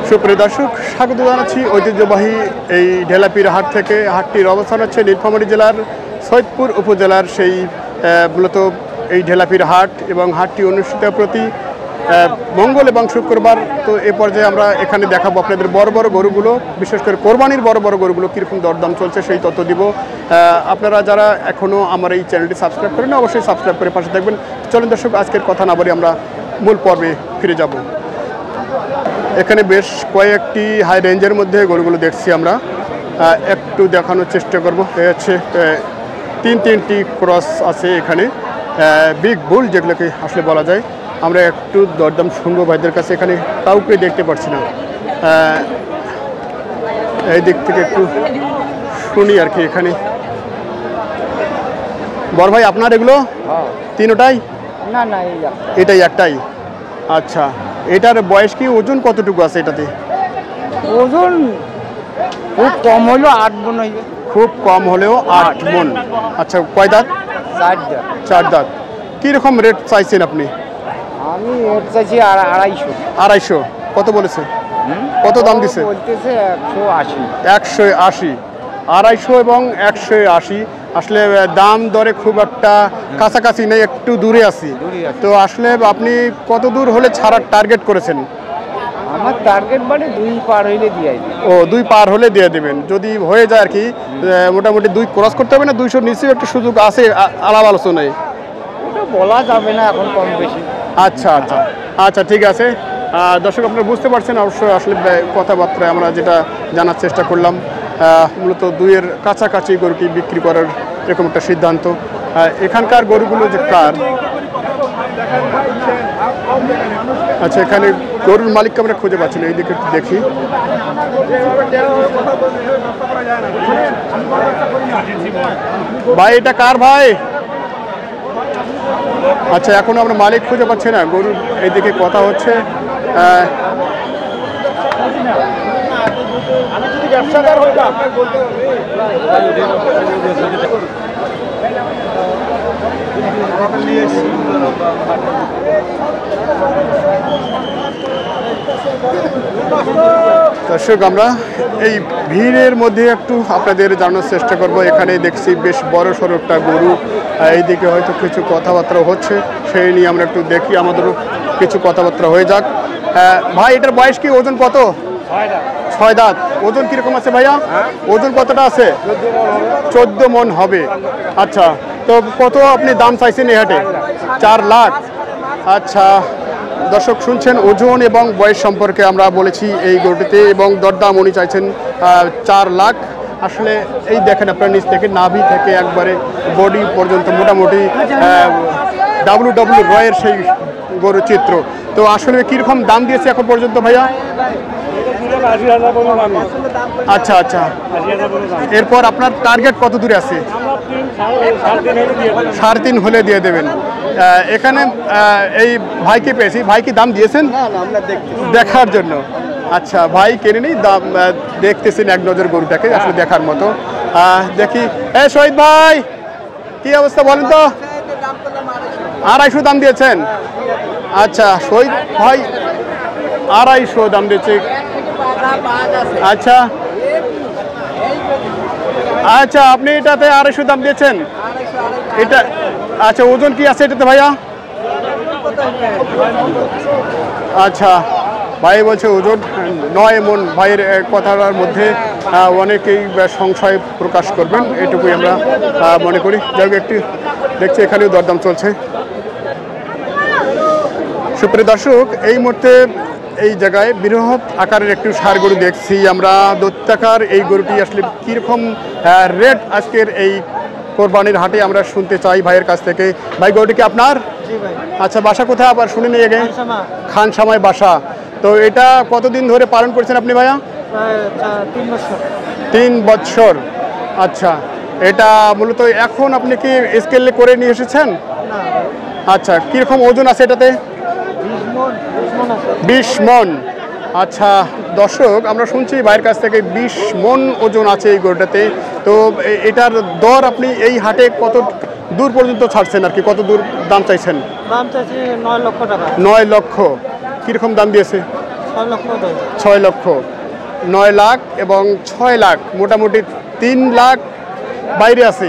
সুপ্রিয় দর্শক, স্বাগত জানাচ্ছি ঐতিহ্যবাহী এই ঢেলাপির হাট থেকে। হাটটির অবস্থান হচ্ছে নীলফামারী জেলার সৈয়দপুর উপজেলার সেই মূলত এই ঢেলাপির হাট, এবং হাটটি অনুষ্ঠিত প্রতি মঙ্গল এবং শুক্রবার। তো এ পর্যায়ে আমরা এখানে দেখাবো আপনাদের বড় বড় গরুগুলো, বিশেষ করে কোরবানির বড় বড় গরুগুলো কীরকম দরদাম চলছে সেই তথ্য দিব। আপনারা যারা এখনও আমার এই চ্যানেলটি সাবস্ক্রাইব করেন অবশ্যই সাবস্ক্রাইব করে পাশে থাকবেন। চলুন দর্শক, আজকের কথা না বলে আমরা মূল পর্বে ফিরে যাব। এখানে বেশ কয়েকটি হাই রেঞ্জের মধ্যে গরুগুলো দেখছি আমরা, একটু দেখানোর চেষ্টা করব। এ হচ্ছে তিনটি ক্রস আছে এখানে, বিগ বুল যেগুলোকে আসলে বলা যায়। আমরা একটু দরদাম শুনবো ভাইদের কাছে। এখানে কাউকে দেখতে পাচ্ছি না, এই দিক থেকে একটু শুনি আর কি। এখানে বড় ভাই, আপনার এগুলো তিনটাই? না না, এটাই একটাই। আচ্ছা, এটার বয়স কি, ওজন কতটুকু আছে এটাতে? ওজন খুব কম হলেও 8 মণ হইবে। খুব কম হলেও 8 মণ। আচ্ছা, কয় দাঁত? 4 দাঁত। 4 দাঁত। কীরকম রেট চাইছেন আপনি? আমি রেট চাইছি 250। 250? কত বলেছে? কত দাম দিছে? বলতেছে 180। 180। 250 এবং 180 আসলে দাম দরে খুব একটা কাছাকাছি নেই, একটু দূরে আছি। তো আসলে আপনি কত দূর হলে ছাড়ার টার্গেট করেছেন? আমার টার্গেট মানে 2 পার হইলে দিয়ে দিই। ও, 2 পার হলে দিয়ে দেবেন যদি হয়ে যায় আর কি। মোটামুটি 2 ক্রস করতে হবে না? 200 নিচেও একটা সুযোগ আছে আলাপ আলোচনায়? ওটা বলা যাবে না এখন, কম বেশি। আচ্ছা আচ্ছা আচ্ছা, ঠিক আছে। দর্শক, আপনারা বুঝতে পারছেন অবশ্যই। আসলে কথাবার্তায় আমরা যেটা জানার চেষ্টা করলাম, মূলত 2-এর কাছাকাছি গরুটি বিক্রি করার এরকম একটা সিদ্ধান্ত। এখানকার গরুগুলো যে কার? আচ্ছা, এখানে গরুর মালিককে আমরা খুঁজে পাচ্ছি না, এই দিকে একটু দেখি। ভাই, এটা কার ভাই? আচ্ছা, এখনো আমরা মালিক খুঁজে পাচ্ছি না গরুর। এইদিকে কথা হচ্ছে। আমি যদি ব্যবসাদার হইতাম দর্শক, আমরা এই ভিড়ের মধ্যে একটু আপনাদের জানানোর চেষ্টা করব। এখানে দেখছি বেশ বড় সড়ো একটা গরু, এইদিকে হয়তো কিছু কথাবার্তা হচ্ছে, সেই নিয়ে আমরা একটু দেখি, আমাদেরও কিছু কথাবার্তা হয়ে যাক। ভাই, এটার বয়স কি, ওজন কত? 6 দাঁত। ওজন কিরকম আছে ভাইয়া? ওজন কতটা আছে? 14 মণ হবে। আচ্ছা, তো কত আপনি দাম চাইছেন এই হাটে? 4 লাখ। আচ্ছা দর্শক, শুনছেন ওজন এবং বয়স সম্পর্কে আমরা বলেছি এই গরুটিতে, এবং দরদাম উনি চাইছেন 4 লাখ। আসলে এই দেখেন আপনার নিচ থেকে নাভি থেকে একবারে বডি পর্যন্ত মোটামুটি WW রয়ের সেই গরুর চিত্র। তো আসলে কীরকম দাম দিয়েছে এখন পর্যন্ত ভাইয়া? 80,000। আচ্ছা আচ্ছা, এরপর আপনার টার্গেট কত দূরে আছে? 3.5 হলে দিয়ে দেবেন। এখানে এই ভাইকে পেয়েছি, ভাই কি দাম দিয়েছেন? দেখার জন্য। আচ্ছা, ভাই কেনে নেই, দাম দেখতেছেন এক নজর গরুটাকে, আসলে দেখার মতো। দেখি, শহীদ ভাই কি অবস্থা বলেন তো? 250 দাম দিয়েছেন? আচ্ছা, শহীদ ভাই 250 দাম দিয়েছে। আচ্ছা আচ্ছা, আপনি এটাতে 250 দাম দিয়েছেন? এটা আচ্ছা, ওজন কি আছে এটাতে ভাইয়া? আচ্ছা, ভাই বলছে ওজন 9 মণ। ভাইয়ের কথার মধ্যে অনেকেই সংশয় প্রকাশ করবেন, এটুকুই আমরা মনে করি। যাই হোক, একটু দেখছি এখানেও দরদাম চলছে। সুপ্রিয় দর্শক, এই মুহূর্তে এই জায়গায় বৃহৎ আকারের একটু ষাঁড় গরু দেখছি আমরা। দৈত্যাকার এই গরুটি আসলে কীরকম রেট আজকের এই কোরবানির হাটে আমরা শুনতে চাই ভাইয়ের কাছ থেকে। ভাই, গরুটি কি আপনার? আচ্ছা, বাসা কোথায় আবার শুনে নিয়ে গে? খানসামায় বাসা। তো এটা কতদিন ধরে পালন করছেন আপনি ভাইয়া? 3 বছর। আচ্ছা, এটা মূলত এখন আপনি কি স্কেলে করে নিয়ে এসেছেন? আচ্ছা, কীরকম ওজন আছে এটাতে? 20 মণ। আচ্ছা দর্শক, আমরা শুনছি ভাইয়ের কাছ থেকে 20 মণ ওজন আছে এই গরুটাতে। তো এটার দর আপনি এই হাটে কত দূর পর্যন্ত ছাড়ছেন আর কি, কত দূর দাম চাইছেন? দাম চাইছি 9 লক্ষ টাকা। 9 লক্ষ। কীরকম দাম দিয়েছে? 6 লক্ষ, 9 লাখ এবং 6 লাখ, মোটামুটি 3 লাখ বাইরে আছে।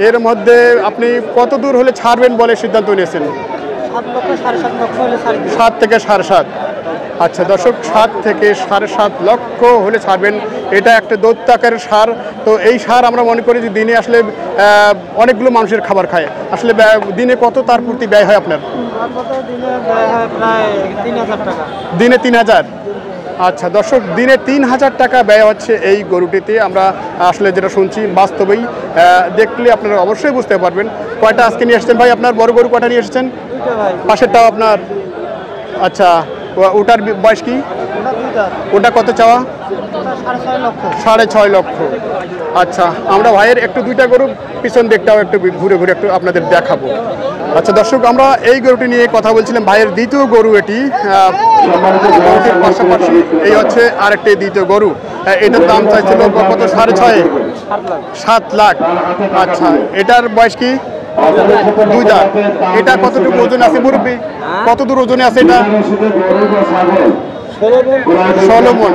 এর মধ্যে আপনি কত দূর হলে ছাড়বেন বলে সিদ্ধান্ত নিয়েছেন? 7 থেকে 7.5। আচ্ছা দর্শক, 7 থেকে 7.5 লক্ষ হলে ছাড়বেন। এটা একটা দৈত্যাকারের সার। তো এই সার আমরা মনে করি যে দিনে আসলে অনেকগুলো মানুষের খাবার খায়। আসলে দিনে কত তার প্রতি ব্যয় হয় আপনার? দিনে 3000। আচ্ছা দর্শক, দিনে 3000 টাকা ব্যয় হচ্ছে এই গরুটিতে। আমরা আসলে যেটা শুনছি বাস্তবেই দেখলে আপনারা অবশ্যই বুঝতে পারবেন। কয়টা আজকে নিয়ে এসেছেন ভাই? আপনার বড় গরু কয়টা নিয়ে এসেছেন? পাশেরটাও আপনার? আচ্ছা, ওটার বয়স কি? ওটা কত চাওয়া? 6.5 লক্ষ। আচ্ছা, আমরা ভাইয়ের একটু 2টা গরু পিছন দিকটাও একটু ঘুরে ঘুরে একটু আপনাদের দেখাবো। আচ্ছা দর্শক, আমরা এই গরুটি নিয়ে কথা বলছিলাম। ভাইয়ের দ্বিতীয় গরু এটি। গরুটির পাশাপাশি এই হচ্ছে আরেকটি দ্বিতীয় গরু। এটার দাম চাইছিল কত? 6.5, 7 লাখ। আচ্ছা, এটার বয়স কি? 2 দাঁত। এটা কতটুকু ওজন আছে মুরব্বী? কত দূর ওজনে আছে এটা? 16 মণ।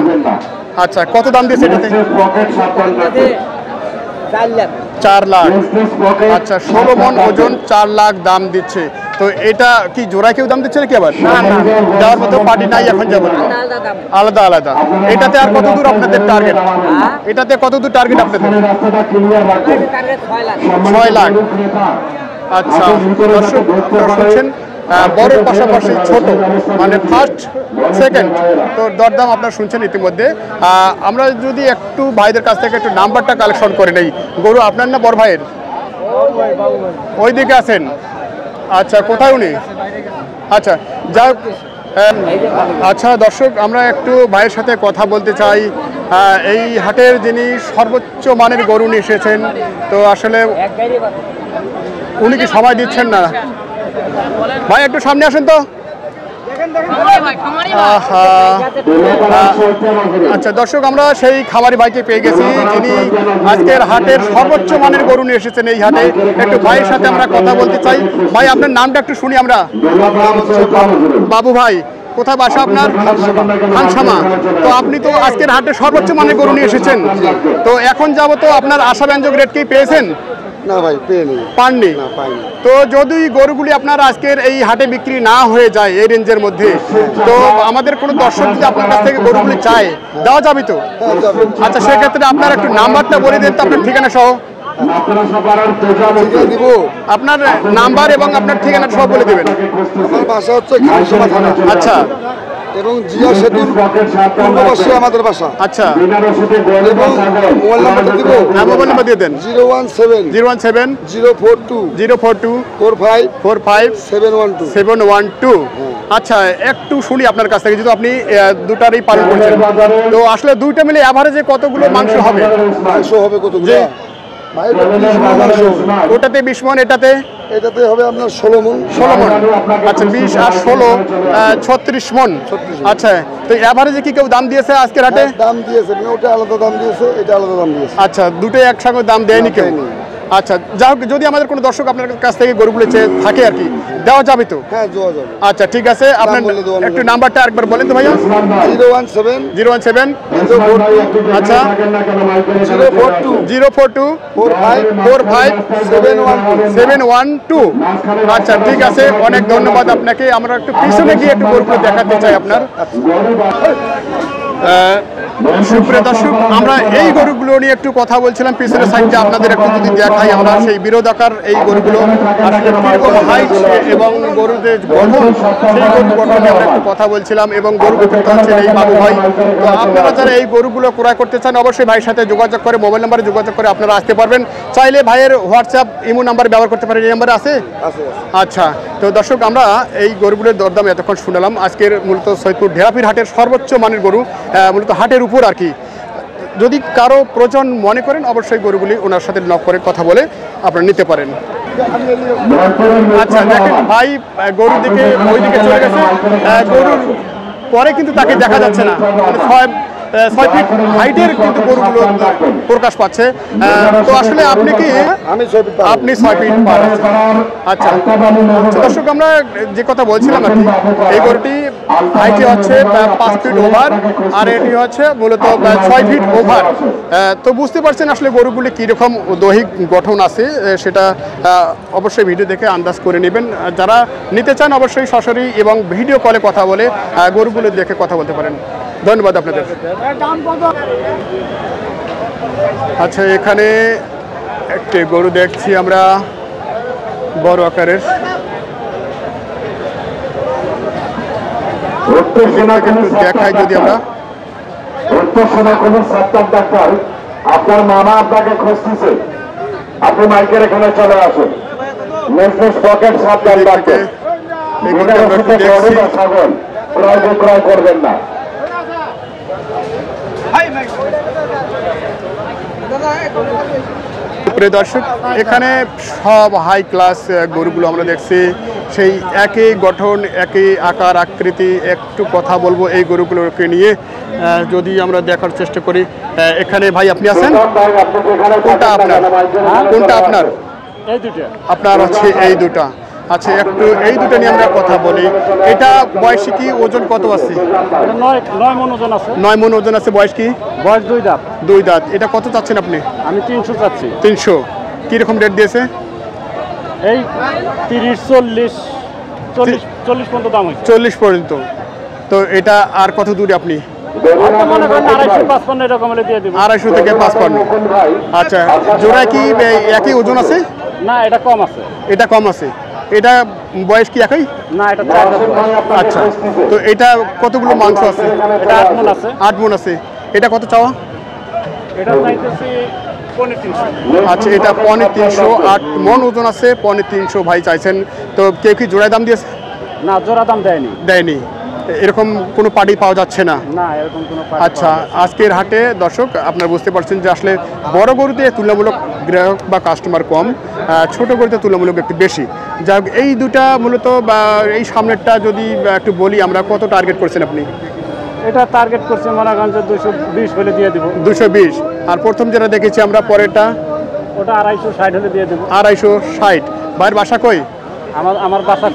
আচ্ছা, কত দাম দিয়েছে এটাতে? 4 লাখ। আচ্ছা, 16 মণ ওজন, 4 লাখ দাম দিচ্ছে। তো এটা কি জোড়া কেউ দাম দিচ্ছে নাকি আবার? দেওয়ার মতো পার্টি নাই এখন যাবো, আলাদা আলাদা। এটাতে আর কত দূর আপনাদের টার্গেট? এটাতে কত দূর টার্গেট আপনাদের? 6 লাখ। আচ্ছা দর্শক, আপনারা শুনছেন বড়োর পাশাপাশি ছোট, মানে ফার্স্ট সেকেন্ড, তো দরদাম আপনারা শুনছেন ইতিমধ্যে। আমরা যদি একটু ভাইদের কাছ থেকে একটু নাম্বারটা কালেকশন করে নেই। গরু আপনার না বড় ভাইয়ের? ওই দিকে আছেন। আচ্ছা, কোথায় উনি? আচ্ছা, যাক। আচ্ছা দর্শক, আমরা একটু ভাইয়ের সাথে কথা বলতে চাই। এই হাটের যিনি সর্বোচ্চ মানের গরু নিয়ে এসেছেন, তো আসলে উনি কি সময় দিচ্ছেন না? ভাই একটু সামনে আসেন তো। আচ্ছা দর্শক, আমরা সেই খামারি ভাইকে পেয়ে গেছি যিনি আজকের হাটের সর্বোচ্চ মানের গরু নিয়ে এসেছেন এই হাটে। একটু ভাইয়ের সাথে আমরা কথা বলতে চাই। ভাই আপনার নামটা একটু শুনি আমরা। বাবু ভাই, কোথায় বাসা আপনার? খানসামা। তো আপনি তো আজকের হাটে সর্বোচ্চ মানের গরু নিয়ে এসেছেন, তো এখন যাবো তো আপনার আশাব্যঞ্জক রেট কি পেয়েছেন? না ভাই, পাননি। তো যদি গরুগুলি আপনার আজকের এই হাটে বিক্রি না হয়ে যায় এই রেঞ্জের মধ্যে, তো আমাদের কোনো দর্শক যদি আপনার কাছ থেকে গরুগুলি চায়, দেওয়া যাবে তো? আচ্ছা, সেক্ষেত্রে আপনার একটু নাম্বারটা বলে দেন তো, আপনার ঠিকানা সহ। আপনার নাম্বার এবং আপনার ঠিকানা সহ বলে দেবেন। আমার বাসা হচ্ছে খানসামা থানা। আচ্ছা, এবং জিয়া সেতুর পূর্ব পাশে আমাদের বাসা। আচ্ছা, এবং মোবাইল নাম্বারটা দিব? হ্যাঁ, মোবাইল নাম্বার দিয়ে দেন। 017 042 042 45 712। আচ্ছা, একটু শুনি আপনার কাছ থেকে, যেহেতু আপনি দুটারই পালন করছেন, তো আসলে দুইটা মিলে অ্যাভারেজে কতগুলো মাংস হবে? মাংস হবে কতগুলো? ওটাতে 20 মণ, এটাতে হবে আপনার 16 মণ। আচ্ছা, 20 আর 16 36 মণ। আচ্ছা, তো এভারেজে কি কেউ দাম দিয়েছে আজকের হাটে? দাম দিয়েছে, ওটা আলাদা দাম দিয়েছে, এটা আলাদা দাম দিয়েছে। আচ্ছা, দুটোই একসঙ্গে দাম দেয়নি কেউ? আচ্ছা, যা হোক, যদি আমাদের কোনো দর্শক আপনার কাছ থেকে গরুগুলো চেয়ে থাকে আর কি, দেওয়া যাবে তো? হ্যাঁ, দেওয়া যাবে। আচ্ছা, ঠিক আছে। আপনার একটু নাম্বারটা আরেকবার বলেন তো ভাইয়া। 017 আচ্ছা 042 45 712। আচ্ছা, ঠিক আছে, অনেক ধন্যবাদ আপনাকে। আমরা একটু পিছনে গিয়ে একটু গরুগুলো দেখাতে চাই আপনার। সুপ্রিয় দর্শক, আমরা এই গরুগুলো নিয়ে একটু কথা বলছিলাম। পিছনের সাইডে আপনাদের একটু যদি দেখাই, আমরা সেই বিরোধাকার এই গরুগুলো আসলে কিরকম হাইট এবং গরুদের গঠন, সেই গরুর গঠন নিয়ে আমরা একটু কথা বলছিলাম। এবং গরু বিক্রেতা হচ্ছেন এই বাবু ভাই। তো আপনারা যারা এই গরুগুলো ক্রয় করতে চান, অবশ্যই ভাইয়ের সাথে যোগাযোগ করে, মোবাইল নাম্বারে যোগাযোগ করে আপনারা আসতে পারবেন। চাইলে ভাইয়ের হোয়াটসঅ্যাপ, ইমো নাম্বার ব্যবহার করতে পারেন। এই নাম্বারে আছে? আচ্ছা, তো দর্শক, আমরা এই গরুগুলোর দরদাম এতক্ষণ শুনলাম। আজকের মূলত সৈয়দপুর ঢেলাপীর হাটের সর্বোচ্চ মানের গরু, মূলত হাটের উপর আর কি। যদি কারো প্রয়োজন মনে করেন, অবশ্যই গরুগুলি ওনার সাথে নক করে কথা বলে আপনারা নিতে পারেন। আচ্ছা, দেখেন ভাই গরুর দিকে ওই দিকে চলে গেছে। গরুর পরে কিন্তু তাকে দেখা যাচ্ছে না, 6 ফিট হাইটের কিন্তু গরুগুলো প্রকাশ পাচ্ছে। তো আসলে আপনি কি আপনি 6 ফিট পার আছেন। আচ্ছা দর্শক আমরা যে কথা বলছিলাম আর কি, এই গরুটি হাইটে হচ্ছে 5 ফিট ওভার আর এটি হচ্ছে মূলত 6 ফিট ওভার। তো বুঝতে পারছেন আসলে গরুগুলি কীরকম দৈহিক গঠন আছে সেটা অবশ্যই ভিডিও দেখে আন্দাজ করে নেবেন। যারা নিতে চান অবশ্যই সরাসরি এবং ভিডিও কলে কথা বলে গরুগুলো দেখে কথা বলতে পারেন। ধন্যবাদ আপনাদের। আচ্ছা এখানে একটি গরু দেখছি আমরা বড় আকারের, দেখাই যদি আমরা। আপনার মামা আপনাকে খুঁজতেছে, আপনি মাইকের এখানে চলে আসুন। পকেট সাবধান রাখবেন, ছাগল ক্রয় বিক্রয় করবেন না। প্রিয় দর্শক এখানে সব হাই ক্লাস গরুগুলো আমরা দেখছি, সেই একই গঠন একই আকার আকৃতি। একটু কথা বলবো এই গরুগুলোকে নিয়ে যদি আমরা দেখার চেষ্টা করি। এখানে ভাই আপনি আছেন, কোনটা আপনার? কোনটা আপনার? এই দুটো আপনার হচ্ছে এই দুটা। আচ্ছা একটু এই দুটো নিয়ে আমরা কথা বলি। এটা বয়সে কি ওজন কত আছে? 9 মণ ওজন আছে। 9 মণ ওজন আছে। বয়স কি? বয়স 2 দাঁত। 2 দাঁত। এটা কত চাচ্ছেন আপনি? আমি 300 চাচ্ছি। 300। কীরকম রেট দিয়েছে? এই 30 40 পর্যন্ত দাম হয়েছে। 40 পর্যন্ত। তো এটা আর কত দূরে আপনি? মনে করেন 250-55 এরকম হলে দিয়ে দিব। 250 থেকে 55। আচ্ছা জোড়ায় কি একই ওজন আছে? না এটা কম আছে। এটা কম আছে। এটা বয়স কি একই? না এটা 4 দাঁত। আচ্ছা তো এটা কতগুলো মাংস আছে? এটা 8 মণ আছে। 8 মণ আছে। এটা কত চাওয়া? এটা চাইতেছি 350। আচ্ছা এটা 350। 8 মণ ওজন আছে, 350 ভাই চাইছেন। তো কেউ কি জোড়ায় দাম দিয়েছে? না জোড়া দাম দেয়নি। দেয়নি। এরকম কোনো পার্টি পাওয়া যাচ্ছে না। না এরকম কোনো। আচ্ছা আজকের হাটে দর্শক আপনারা বুঝতে পারছেন যে আসলে বড় গরুতে তুলনামূলক গ্রাহক বা কাস্টমার কম, ছোট গরুতে তুলনামূলক একটু বেশি। যা এই দুটা মূলত বা এই সামনেরটা যদি একটু বলি আমরা, কত টার্গেট করছেন আপনি? এটা টার্গেট করছে মনে করেন যে 220 হলে দিয়ে দিব। 220। আর প্রথম যেটা দেখেছি আমরা পরেরটা ওটা 260 হলে দিয়ে দেব। 260। ভাইয়ের বাসা কই? আমার বাসা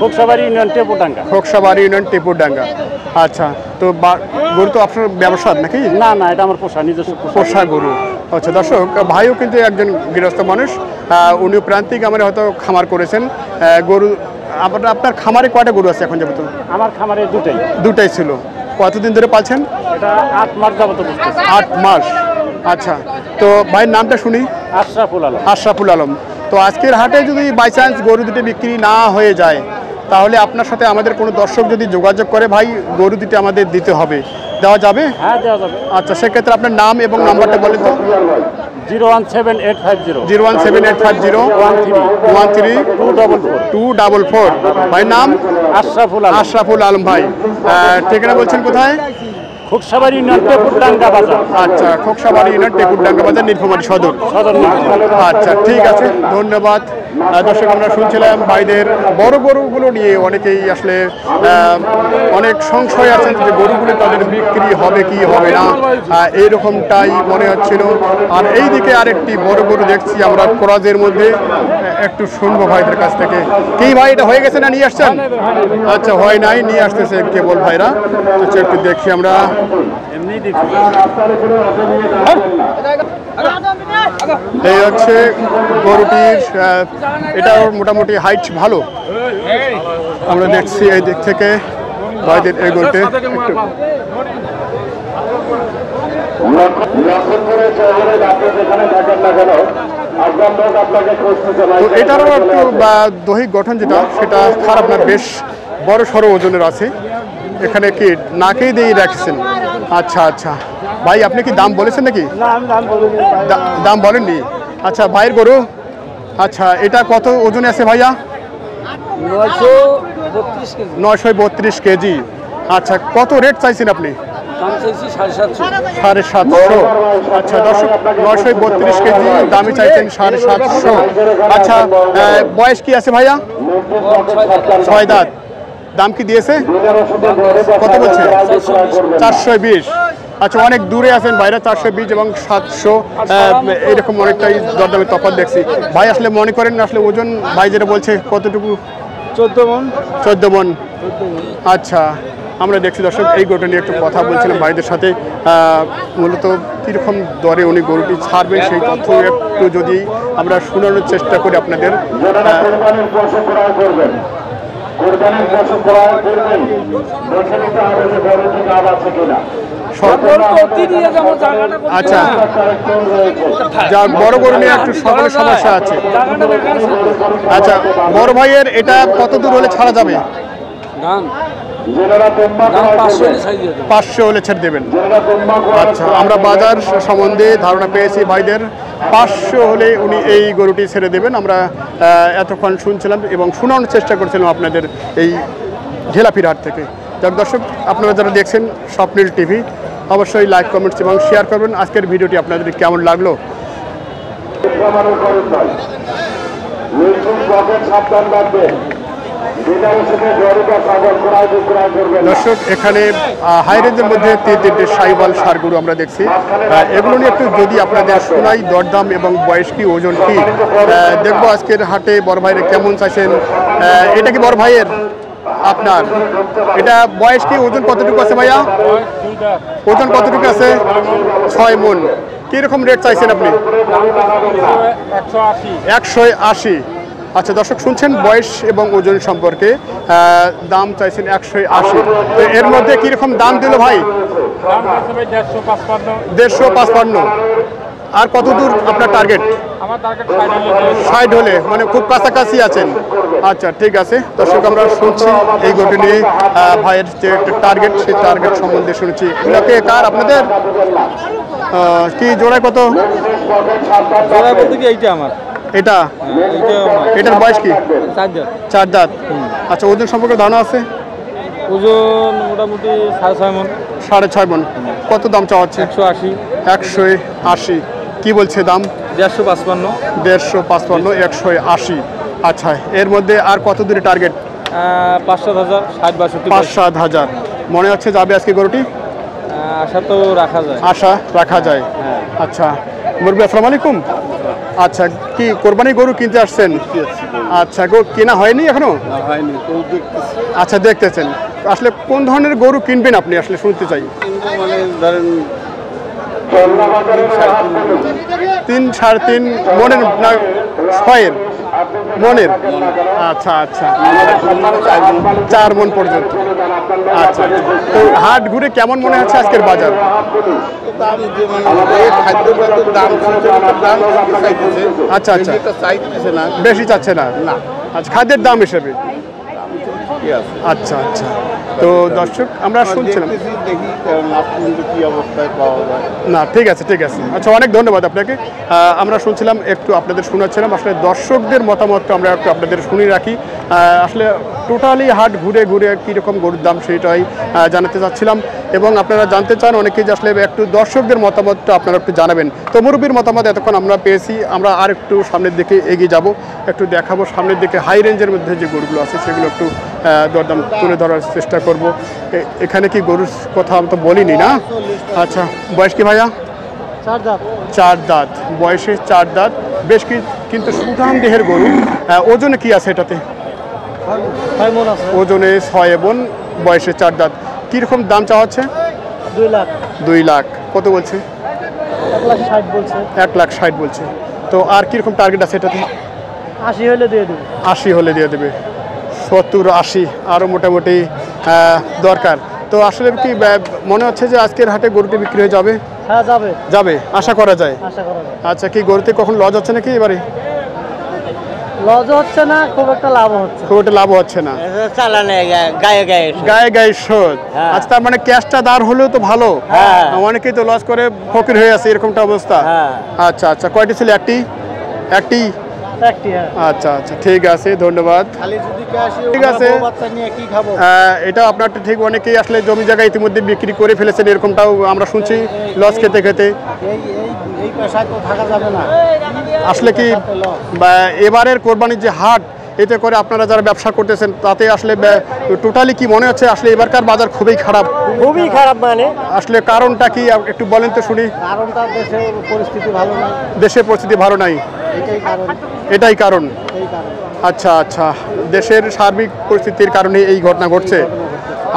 খোকসাবাড়ি ইউনিয়ন টেপুরডাঙ্গা। খোকসাবাড়ি ইউনিয়ন টেপুরডাঙ্গা। আচ্ছা তো গরু তো আপনার ব্যবসার নাকি? না না এটা আমার পোষা, নিজস্ব পোষা গরু। আচ্ছা দর্শক ভাইও কিন্তু একজন গৃহস্থ মানুষ, উনিও প্রান্তিক আমাদের হয়তো খামার করেছেন গরু। আপনার খামারে কয়টা গরু আছে এখন যাবত? আমার খামারে দুটাই ছিল। কতদিন ধরে পালছেন? এটা 8 মাস যাবত। 8 মাস। আচ্ছা তো ভাইয়ের নামটা শুনি। আশরাফুল আলম। আশরাফুল আলম। তো আজকের হাটে যদি বাই চান্স গরু দুটো বিক্রি না হয়ে যায় তাহলে আপনার সাথে আমাদের কোনো দর্শক যদি যোগাযোগ করে ভাই গরু দুটো আমাদের দিতে হবে, দেওয়া যাবে? হ্যাঁ দেওয়া যাবে। আচ্ছা সেক্ষেত্রে আপনার নাম এবং নাম্বারটা বলেন তো। 01785 01785 13 ভাই নাম? আশরাফুল আলম। আশরাফুল আলম ভাই। ঠিকানা বলছেন কোথায়? খোকসাবাড়ি ইউনিয়ন টেপুরডাঙ্গা বাজার। আচ্ছা খোকসাবাড়ি ইউনিয়ন টেপুরডাঙ্গা বাজার, নীলফামারী সদর। আচ্ছা ঠিক আছে ধন্যবাদ। দর্শক আমরা শুনছিলাম ভাইদের বড় গরুগুলো নিয়ে অনেকেই আসলে অনেক সংশয় আছেন যে গরুগুলো তাদের বিক্রি হবে কি হবে না, এইরকমটাই মনে হচ্ছিল। আর এই দিকে আরেকটি বড় গরু দেখছি আমরা কোরাজের মধ্যে, একটু শুনবো ভাইদের কাছ থেকে। কি ভাই এটা হয়ে গেছে না নিয়ে আসছেন? আচ্ছা হয় নাই, নিয়ে আসতেছে কেবল ভাইরা। আচ্ছা একটু দেখি আমরা। এই হচ্ছে গরুটির, এটা মোটামুটি হাইট ভালো আমরা দেখছি এই দিক থেকে ভাইদের এই গরুতে। তো এটারও একটু দৈহিক গঠন যেটা সেটা খারাপ না, বেশ বড় সড়ো ওজনের আছে। এখানে কি নাকেই দিয়ে রাখছেন? আচ্ছা আচ্ছা ভাই আপনি কি দাম বলেছেন নাকি? দাম বলেননি। আচ্ছা ভাইয়ের গরু। আচ্ছা এটা কত ওজনে আছে ভাইয়া? 932 কেজি। আচ্ছা কত রেট চাইছেন আপনি? 750। আচ্ছা দর্শক 932 কেজি দামে চাইছেন 750। আচ্ছা বয়স কি আছে ভাইয়া? 6 দাঁত। দাম কি দিয়েছে? কত বলছে? 420। আচ্ছা, অনেক দূরে আছেন বাইরে, 420 এবং 700 এরকম অনেকটাই দরদামের তফাৎ দেখছি। ভাই আসলে মনে করেন আসলে ওজন ভাই যেটা বলছে কতটুকু? 14 মন। 14 মন। আচ্ছা, আমরা দেখছি দর্শক এই গরুটা নিয়ে একটু কথা বলছিলাম ভাইদের সাথে। মূলত কীরকম দরে উনি গরুটি ছাড়বেন সেই তথ্য একটু যদি আমরা শোনানোর চেষ্টা করি আপনাদের। আচ্ছা, যা বড় গরু নিয়ে একটু সকলের সমস্যা আছে। আচ্ছা, বড় ভাইয়ের এটা কত দূর হলে ছাড়া যাবে? 500 হলে ছেড়ে দেবেন। আচ্ছা, আমরা বাজার সম্বন্ধে ধারণা পেয়েছি ভাইদের, 500 হলে উনি এই গরুটি ছেড়ে দেবেন। আমরা এতক্ষণ শুনছিলাম এবং শোনানোর চেষ্টা করছিলাম আপনাদের এই ঢেলাপির হাট থেকে। যাক দর্শক, আপনারা যারা দেখছেন স্বপ্নিল টিভি, অবশ্যই লাইক, কমেন্টস এবং শেয়ার করবেন। আজকের ভিডিওটি আপনাদের কেমন লাগলো? দর্শক, এখানে হাই রেঞ্জের মধ্যে 3-4টে সাইওয়াল ষাঁড় গরু আমরা দেখছি। এগুলো নিয়ে একটু যদি আপনাদের শোনাই, দরদাম এবং বয়স কি, ওজন কি, দেখবো আজকের হাটে বড় ভাইয়ের কেমন চাইছেন। এটা কি বড় ভাইয়ের আপনার? এটা বয়স কি, ওজন কতটুকু আছে ভাইয়া? ওজন কতটুকু আছে? 6 মন। কীরকম রেট চাইছেন আপনি? 180। আচ্ছা দর্শক, শুনছেন বয়স এবং ওজন সম্পর্কে। দাম চাইছেন 180। তো এর মধ্যে কীরকম দাম দিল ভাই? 150-55। আর কত দূর আপনার টার্গেট? 60 হলে, মানে খুব কাছাকাছি আছেন। আচ্ছা ঠিক আছে দর্শক, আমরা শুনছি এই গরুটি নিয়ে ভাইয়ের যে একটা টার্গেট, সেই টার্গেট সম্বন্ধে শুনছি। এগুলোকে কার আপনাদের কি জোড়ায় কত? জোড়ায় বলতে কি এইটা আমার। এটা এটার বয়স কি? 4 দাঁত। আচ্ছা, ওজন সম্পর্কে ধারণা আছে? ওজন মোটামুটি 6.5 মন। 6.5 মন। কত দাম চাওয়া হচ্ছে? 180। 180 কি বলছে দাম? 155। 155, 180। আচ্ছা, এর মধ্যে আর কত দূরে টার্গেট? 5-7 হাজার, 60-62। 5-7 হাজার মনে হচ্ছে যাবে আজকে গরুটি? আশা তো রাখা যায়। আশা রাখা যায়। আচ্ছা মুরব্বী, আসসালামু আলাইকুম। আচ্ছা, কি কোরবানি গরু কিনতে আসছেন? আচ্ছা, গরু কেনা হয়নি এখনো? আচ্ছা, দেখতেছেন। আসলে কোন ধরনের গরু কিনবেন আপনি আসলে শুনতে চাই। মানে ধরেন 3-3.5 মনের না 6 মনের? আচ্ছা আচ্ছা, 4 মন পর্যন্ত। আচ্ছা, তো হাট ঘুরে কেমন মনে হচ্ছে আজকের বাজার? আচ্ছা আচ্ছা, বেশি চাচ্ছে না? আচ্ছা, খাদ্যের দাম হিসেবে। আচ্ছা আচ্ছা, তো দর্শক আমরা শুনছিলাম। না ঠিক আছে ঠিক আছে। আচ্ছা, অনেক ধন্যবাদ আপনাকে। আমরা শুনছিলাম, একটু আপনাদের শোনাচ্ছিলাম। আসলে দর্শকদের মতামতটা আমরা একটু আপনাদের শুনে রাখি। আসলে টোটালি হাট ঘুরে ঘুরে কীরকম গরুর দাম সেটাই জানাতে চাচ্ছিলাম। এবং আপনারা জানতে চান অনেকেই যে আসলে একটু দর্শকদের মতামতটা আপনারা একটু জানাবেন। তো মুরব্বীর মতামত এতক্ষণ আমরা পেয়েছি। আমরা আর একটু সামনের দিকে এগিয়ে যাব, একটু দেখাবো সামনের দিকে হাই রেঞ্জের মধ্যে যে গরুগুলো আছে সেগুলো একটু দরদাম তুলে ধরার চেষ্টা করব। এখানে কি গরুর কথা আমি তো বলিনি না? আচ্ছা, বয়স কি ভাইয়া? 4 দাঁত। 4 দাঁত বয়সে, 4 দাঁত। বেশ কিন্তু সুঠাম দেহের গরু। ওজনে কি আছে এটাতে? 6 মন আছে। ওজনে 6 মন, বয়সে 4 দাঁত। কীরকম দাম চাওয়া হচ্ছে? 2 লাখ। 2 লাখ। কত বলছে? 1,60,000 বলছে। 1,60,000 বলছে। তো আর কীরকম টার্গেট আছে এটাতে? 80 হলে দিয়ে দেবে। 80 হলে দিয়ে দেবে। 70-80 আরও মোটামুটি দরকার। তো আসলে কি মনে হচ্ছে যে আজকের হাটে গরুটি বিক্রি হয়ে যাবে? হ্যাঁ যাবে। যাবে, আশা করা যায়। আশা করা যায়। আচ্ছা, কি গরুতে কখন লজ হচ্ছে নাকি এবারে? লজ হচ্ছে না, খুব একটা লাভ হচ্ছে। খুব একটা লাভ হচ্ছে না। চালানে গায়ে গায়ে গায়ে গায়ে শোধ। আচ্ছা, তার মানে ক্যাশটা দাঁড় হলেও তো ভালো। অনেকেই তো লস করে ফকির হয়ে আছে, এরকমটা অবস্থা। আচ্ছা আচ্ছা, কয়টি ছিল? একটি। আচ্ছা আচ্ছা, ঠিক আছে, ধন্যবাদ। ঠিক আছে, এটা আপনার ঠিক। অনেকেই আসলে জমি জায়গা ইতিমধ্যে বিক্রি করে ফেলেছেন, এরকমটাও আমরা শুনছি, লস খেতে খেতে। আসলে কি এবারের কোরবানির যে হাট, এতে করে আপনারা যারা ব্যবসা করতেছেন তাতে আসলে টোটালি কি মনে হচ্ছে আসলে এবারকার বাজার খুবই খারাপ? খুবই খারাপ, মানে আসলে কারণটা কি একটু বলেন তো শুনি। কারণটা দেশের পরিস্থিতি ভালো নয়, দেশের পরিস্থিতি ভালো নাই, এটাই কারণ। এটাই কারণ। এই কারণ আচ্ছা আচ্ছা, দেশের সার্বিক পরিস্থিতির কারণে এই ঘটনা ঘটছে।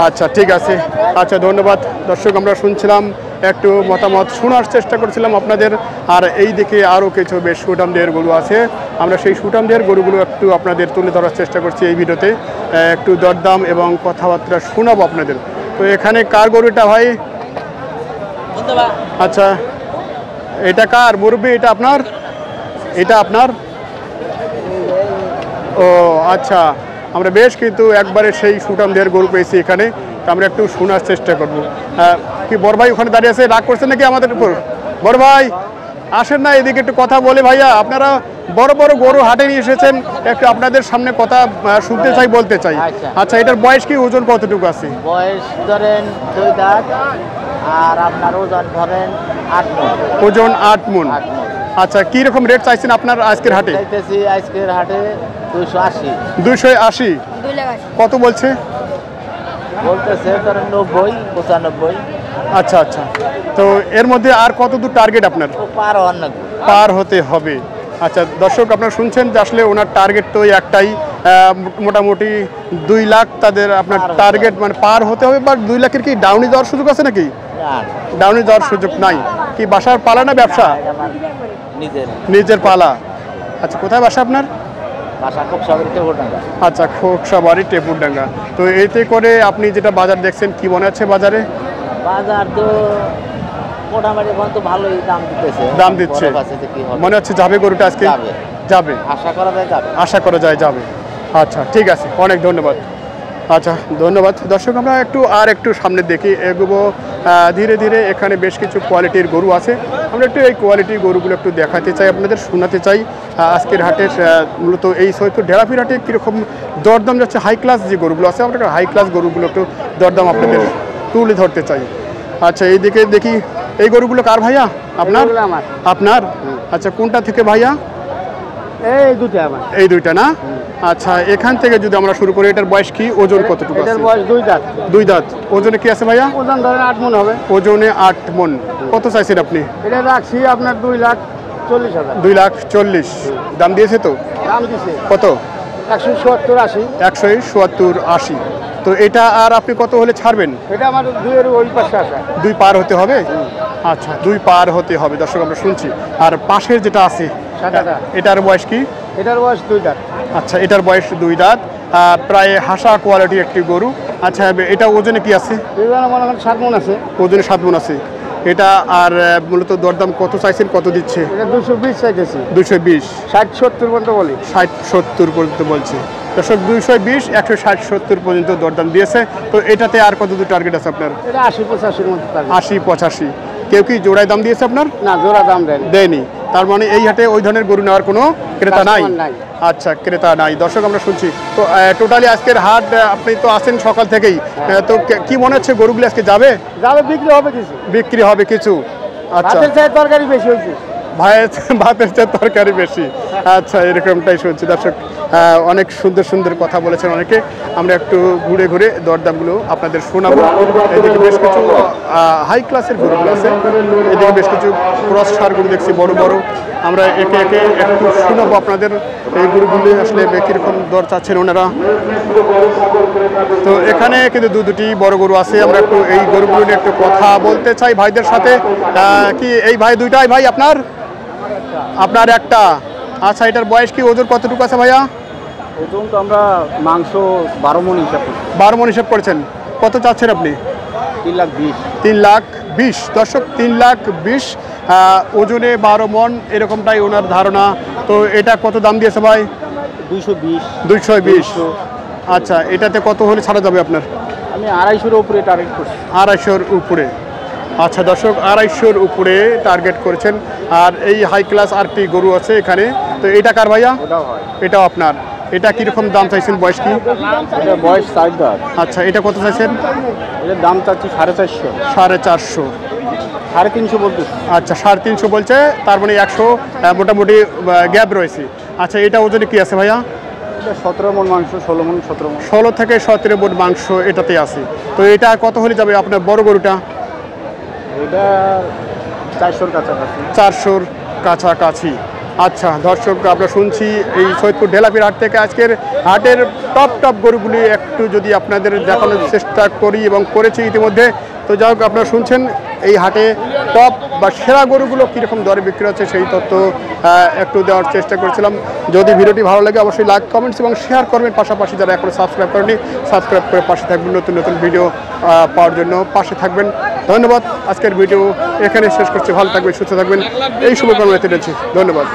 আচ্ছা ঠিক আছে, আচ্ছা ধন্যবাদ। দর্শক আমরা শুনছিলাম, একটু মতামত শোনার চেষ্টা করছিলাম আপনাদের। আর এই দিকে আরও কিছু বেশ সুঠামদের গরু আছে, আমরা সেই সুঠামদের গরুগুলো একটু আপনাদের তুলে ধরার চেষ্টা করছি এই ভিডিওতে। একটু দরদাম এবং কথাবার্তা শোনাবো আপনাদের। তো এখানে কার গরুটা ভাই? আচ্ছা এটা কার মুরব্বি? এটা আপনার? এটা আপনার? ও আচ্ছা, আমরা বেশ কিন্তু একবারে সেই সুঠামদের গরু পেয়েছি এখানে। আমরা একটু শোনার চেষ্টা করবো। কি বড় ভাই ওখানে দাঁড়িয়ে আছে, রাগ করছেন নাকি আমাদের উপর? বড় ভাই আসেন না এদিকে, একটু কথা বলে। ভাইয়া আপনারা বড় বড় গরু হাটে নিয়ে এসেছেন, একটু আপনাদের সামনে কথা শুনতে চাই, বলতে চাই। আচ্ছা এটার বয়স কি, ওজন কতটুকু আছে? বয়স ধরেন 2 দাঁত, আর আপনার ওজন ধরেন 8 মণ। ওজন 8 মণ। আচ্ছা কি রকম রেট চাইছেন আপনার আজকের হাটে? চাইতেছি আজকের হাটে 280। 280? কত বলছে? বলতেছে ধরেন 90, 95। আচ্ছা আচ্ছা, তো এর মধ্যে আর কত দূর টার্গেট আপনার? পার হতে হবে। আচ্ছা দর্শক আপনারা শুনছেন যে আসলে ওনার টার্গেট তো একটাই, মোটামুটি 2 লাখ তাদের আপনার টার্গেট, মানে পার হতে হবে। বা 2 লাখের কি ডাউনি দেওয়ার সুযোগ আছে নাকি? ডাউনি দেওয়ার সুযোগ নাই। কি বাসার পালা না ব্যবসা? নিজের পালা। আচ্ছা কোথায় বাসা আপনার? আচ্ছা খোকসাবাড়ি টেপুরডাঙ্গা। তো এতে করে আপনি যেটা বাজার দেখছেন কি মনে হচ্ছে বাজারে? বাজার তো মোটামুটি এখন তো ভালোই দাম দিচ্ছে মনে হচ্ছে। যাবে গরুটা আজকে? যাবে, আশা করা যায় যাবে। আচ্ছা ঠিক আছে, অনেক ধন্যবাদ। আচ্ছা ধন্যবাদ। দর্শক আমরা একটু সামনে দেখি, এগুলো ধীরে ধীরে। এখানে বেশ কিছু কোয়ালিটির গরু আছে, আমরা একটু এই কোয়ালিটির গরুগুলো একটু দেখাতে চাই, আপনাদের শোনাতে চাই। আজকের হাটের মূলত এই সৈয়দপুর ঢেলাপির হাটে কীরকম দরদাম যাচ্ছে। হাই ক্লাস যে গরুগুলো আছে, আমরা হাই ক্লাস গরুগুলো একটু দরদাম আপনাদের তুলে ধরতে চাই। আচ্ছা এইদিকে দেখি, এই গরুগুলো কার ভাইয়া? আপনার? আপনার? আচ্ছা কোনটা থেকে ভাইয়া? এই দুইটা না? আচ্ছা এখান থেকে যদি আমরা শুরু করি, এটার বয়স কি, ওজন কতটুকু? এটার বয়স 2 দাঁত। 2 দাঁত। ওজনে কি আছে ভাইয়া? ওজন ধরেন 8 মণ হবে। ওজনে 8 মণ। কত চাইছেন আপনি? এটা রাখছি আপনার 2,40,000। 2,40,000 দাম দিয়েছে তো? দাম দিছে কত? 170-80। 170-80। তো এটা আর আপনি কত হলে ছাড়বেন? এটা আমার 2 এর ওই পাশে আছে। 2 পার হতে হবে? আচ্ছা 2 পার হতে হবে। দর্শক আমরা শুনছি। আর পাশের যেটা আছে এটার বয়স কি? এটার বয়স 2 দাঁত। আচ্ছা এটার বয়স 2 দাঁত, প্রায় হাসা কোয়ালিটির একটি গরু। আচ্ছা এটা ওজনে কি আছে? মনে হয় 7 মণ আছে। ওজনে 7 মণ আছে এটা। আর মূলত দরদাম কত চাইছেন, কত দিচ্ছে? এটা 220 চাইতেছি। 220? 60-70 পর্যন্ত বলি। 60-70 পর্যন্ত বলছে। দর্শক 220, 160-70 পর্যন্ত দরদাম দিয়েছে। তো এটাতে আর কত দূর টার্গেট আছে আপনার? এটা 80-85-এর মধ্যে। 80-85। কেউ কি জোড়ায় দাম দিয়েছে আপনার? না, জোড়া দাম দেয়নি। তার মানে এই হাটে ওই ধরনের গরু নেওয়ার কোনো ক্রেতা নাই? আচ্ছা ক্রেতা নাই। দর্শক আমরা শুনছি। তো টোটালি আজকের হাট আপনি তো আসেন সকাল থেকেই, তো কি মনে হচ্ছে গরুগুলো আজকে যাবে? বিক্রি হবে কিছু। বিক্রি হবে কিছু। আচ্ছা তরকারি বেশি হয়েছে ভাইয়ের, ভাতের চেয়ে তরকারি বেশি। আচ্ছা এরকমটাই শুনছি। দর্শক অনেক সুন্দর সুন্দর কথা বলেছেন অনেকে। আমরা একটু ঘুরে ঘুরে দরদামগুলো আপনাদের শোনাবো। এদিকে বেশ কিছু হাই ক্লাসের গরুগুলো আছে, এদিকে বেশ কিছু ক্রস সার গরু দেখছি বড় বড়। আমরা একে একে একটু শোনাবো আপনাদের এই গরুগুলি আসলে কীরকম দর চাচ্ছেন ওনারা। তো এখানে কিন্তু দুটি বড় গরু আছে, আমরা একটু এই গরুগুলো নিয়ে একটু কথা বলতে চাই ভাইদের সাথে। কি এই ভাই দুইটাই ভাই আপনার? আপনার একটা। আচ্ছা এটার বয়স কি, ওজন কতটুকু আছে ভাইয়া? ওজন তো আমরা মাংস 12 মণ হিসাব করি। 12 মণ হিসাব করেছেন। কত চাচ্ছেন আপনি? 3,20,000। 3,20,000। দর্শক 3,20,000, ওজনে 12 মণ এরকমটাই ওনার ধারণা। তো এটা কত দাম দিয়েছে ভাই? 220। আচ্ছা এটাতে কত হলে ছাড়া যাবে আপনার? আমি 250-এর উপরে টার্গেট করছি। 250-এর উপরে। আচ্ছা দর্শক 250-এর উপরে টার্গেট করেছেন। আর এই হাই ক্লাস আরটি গরু আছে এখানে। তো এটা কার ভাইয়া? এটাও আপনার। এটা কীরকম দাম চাইছেন, বয়স কি? এটা বয়স 4 দাঁত। আচ্ছা এটা কত চাইছেন? এটার দাম চাচ্ছি 450। 450? 350 বলতে। আচ্ছা 350 বলছে, তার মানে 100 মোটামুটি গ্যাপ রয়েছে। আচ্ছা এটা ওজনে কি আছে ভাইয়া? 17 মন মাংস, 16 মন 17 মন। 16 থেকে 17 মণ মাংস এটাতে আছে। তো এটা কত হলে যাবে আপনার বড় গরুটা? এটা 400-র কাছাকাছি। 400-র কাছাকাছি। আচ্ছা দর্শক, আমরা শুনছি এই সৈয়দপুর ঢেলাপির হাট থেকে আজকের হাটের টপ গরুগুলি একটু যদি আপনাদের দেখানোর চেষ্টা করি এবং করেছি ইতিমধ্যে। তো যাই হোক, আপনারা শুনছেন এই হাটে টপ বা সেরা গরুগুলো কীরকম দরে বিক্রি হচ্ছে সেই তথ্য একটু দেওয়ার চেষ্টা করেছিলাম। যদি ভিডিওটি ভালো লাগে অবশ্যই লাইক, কমেন্টস এবং শেয়ার করবেন। পাশাপাশি যারা এখনও সাবস্ক্রাইব করেনি সাবস্ক্রাইব করে পাশে থাকবেন, নতুন ভিডিও পাওয়ার জন্য পাশে থাকবেন। ধন্যবাদ। আজকের ভিডিও এখানে শেষ করছি। ভালো থাকবেন, সুস্থ থাকবেন, এই শুভকামনাতে রয়েছি। ধন্যবাদ।